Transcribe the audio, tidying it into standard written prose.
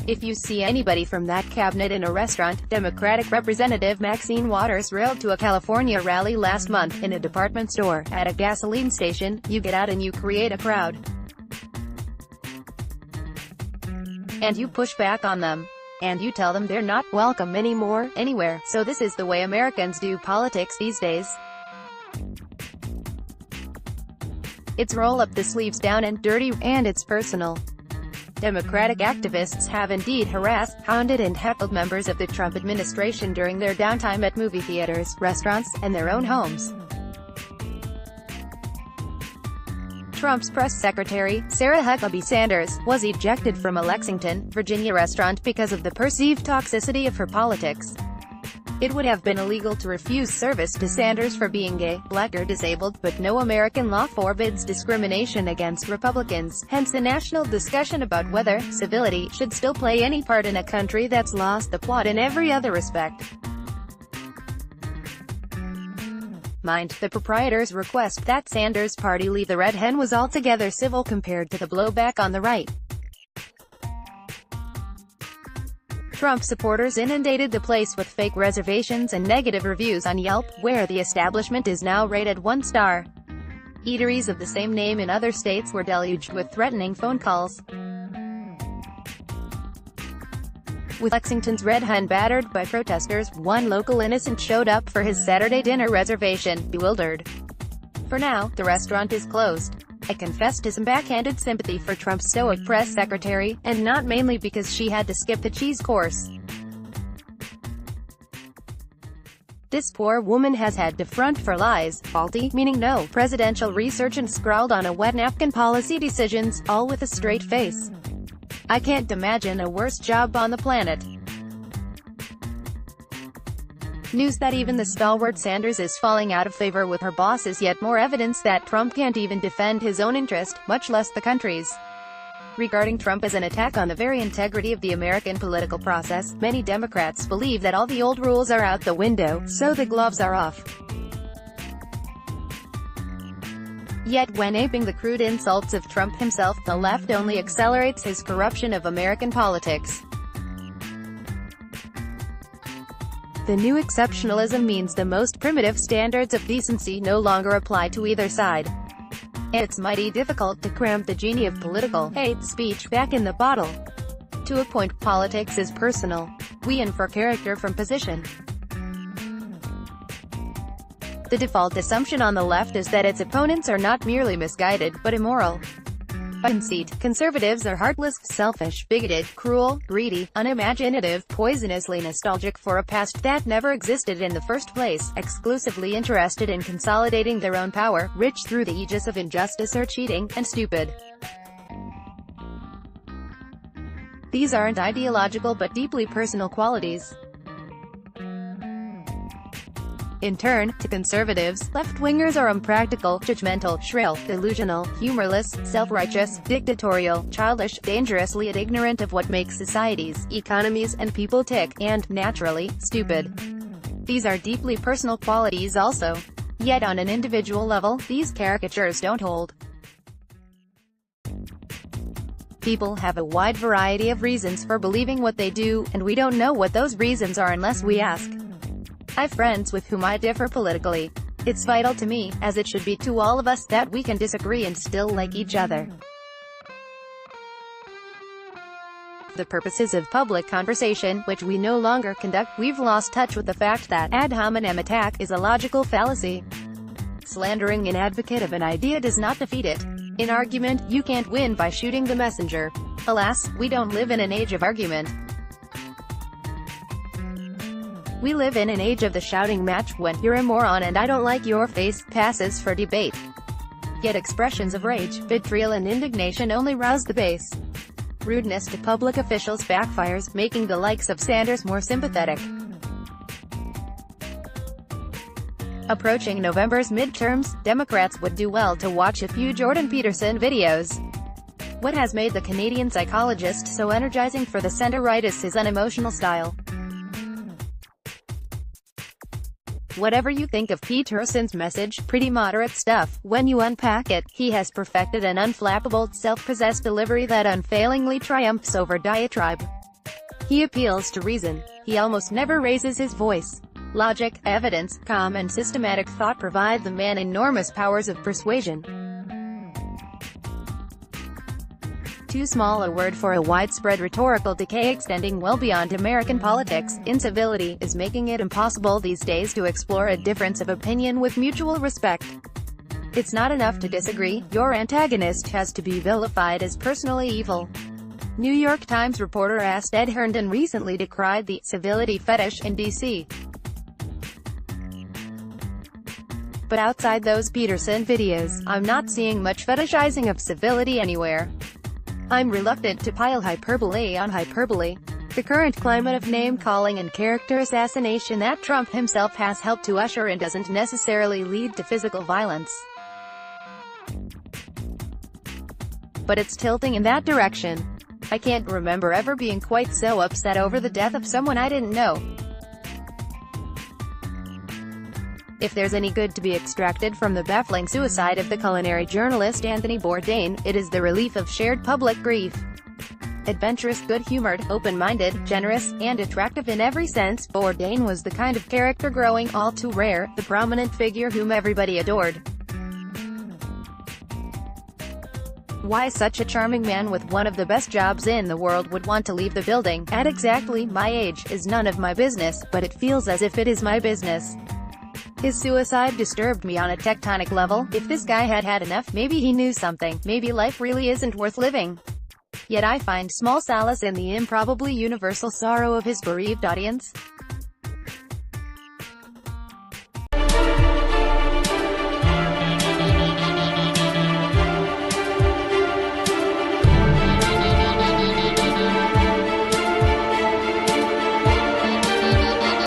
If you see anybody from that cabinet in a restaurant, Democratic Representative Maxine Waters railed to a California rally last month, in a department store, at a gasoline station, you get out and you create a crowd. And you push back on them. And you tell them they're not welcome anymore, anywhere. So this is the way Americans do politics these days. It's roll up the sleeves down and dirty, and it's personal. Democratic activists have indeed harassed, hounded and heckled members of the Trump administration during their downtime at movie theaters, restaurants, and their own homes. Trump's press secretary, Sarah Huckabee Sanders, was ejected from a Lexington, Virginia restaurant because of the perceived toxicity of her politics. It would have been illegal to refuse service to Sanders for being gay, black or disabled, but no American law forbids discrimination against Republicans, hence the national discussion about whether civility should still play any part in a country that's lost the plot in every other respect. Mind, the proprietors' request that Sanders' party leave the Red Hen was altogether civil compared to the blowback on the right. Trump supporters inundated the place with fake reservations and negative reviews on Yelp, where the establishment is now rated 1 star. Eateries of the same name in other states were deluged with threatening phone calls. With Lexington's Red Hen battered by protesters, one local innocent showed up for his Saturday dinner reservation, bewildered. For now, the restaurant is closed. I confess to some backhanded sympathy for Trump's stoic press secretary, and not mainly because she had to skip the cheese course. This poor woman has had to front for lies, faulty, meaning no, presidential research and scrawled on a wet napkin policy decisions, all with a straight face. I can't imagine a worse job on the planet. News that even the stalwart Sanders is falling out of favor with her boss is yet more evidence that Trump can't even defend his own interest, much less the country's. Regarding Trump as an attack on the very integrity of the American political process, many Democrats believe that all the old rules are out the window, so the gloves are off. Yet when aping the crude insults of Trump himself, the left only accelerates his corruption of American politics. The new exceptionalism means the most primitive standards of decency no longer apply to either side. And it's mighty difficult to cram the genie of political hate speech back in the bottle. To a point, politics is personal. We infer character from position. The default assumption on the left is that its opponents are not merely misguided, but immoral. By conceit, conservatives are heartless, selfish, bigoted, cruel, greedy, unimaginative, poisonously nostalgic for a past that never existed in the first place, exclusively interested in consolidating their own power, rich through the aegis of injustice or cheating, and stupid. These aren't ideological but deeply personal qualities. In turn, to conservatives, left-wingers are unpractical, judgmental, shrill, delusional, humorless, self-righteous, dictatorial, childish, dangerously ignorant of what makes societies, economies, and people tick, and, naturally, stupid. These are deeply personal qualities also. Yet on an individual level, these caricatures don't hold. People have a wide variety of reasons for believing what they do, and we don't know what those reasons are unless we ask. I've friends with whom I differ politically. It's vital to me, as it should be to all of us, that we can disagree and still like each other. For the purposes of public conversation, which we no longer conduct, we've lost touch with the fact that ad hominem attack is a logical fallacy. Slandering an advocate of an idea does not defeat it. In argument, you can't win by shooting the messenger. Alas, we don't live in an age of argument. We live in an age of the shouting match when "you're a moron and I don't like your face" passes for debate. Yet expressions of rage, vitriol and indignation only rouse the base. Rudeness to public officials backfires, making the likes of Sanders more sympathetic. Approaching November's midterms, Democrats would do well to watch a few Jordan Peterson videos. What has made the Canadian psychologist so energizing for the center-right is his unemotional style. Whatever you think of Peterson's message, pretty moderate stuff, when you unpack it, he has perfected an unflappable, self-possessed delivery that unfailingly triumphs over diatribe. He appeals to reason. He almost never raises his voice. Logic, evidence, calm and systematic thought provide the man enormous powers of persuasion. Too small a word for a widespread rhetorical decay extending well beyond American politics. Incivility is making it impossible these days to explore a difference of opinion with mutual respect. It's not enough to disagree, your antagonist has to be vilified as personally evil. New York Times reporter asked Ed Herndon recently decried the civility fetish in D.C. But outside those Peterson videos, I'm not seeing much fetishizing of civility anywhere. I'm reluctant to pile hyperbole on hyperbole. The current climate of name-calling and character assassination that Trump himself has helped to usher in doesn't necessarily lead to physical violence. But it's tilting in that direction. I can't remember ever being quite so upset over the death of someone I didn't know. If there's any good to be extracted from the baffling suicide of the culinary journalist Anthony Bourdain, it is the relief of shared public grief. Adventurous, good-humored, open-minded, generous, and attractive in every sense, Bourdain was the kind of character growing all too rare, the prominent figure whom everybody adored. Why such a charming man with one of the best jobs in the world would want to leave the building, at exactly my age, is none of my business, but it feels as if it is my business. His suicide disturbed me on a tectonic level. If this guy had had enough, maybe he knew something, maybe life really isn't worth living. Yet I find small solace in the improbably universal sorrow of his bereaved audience.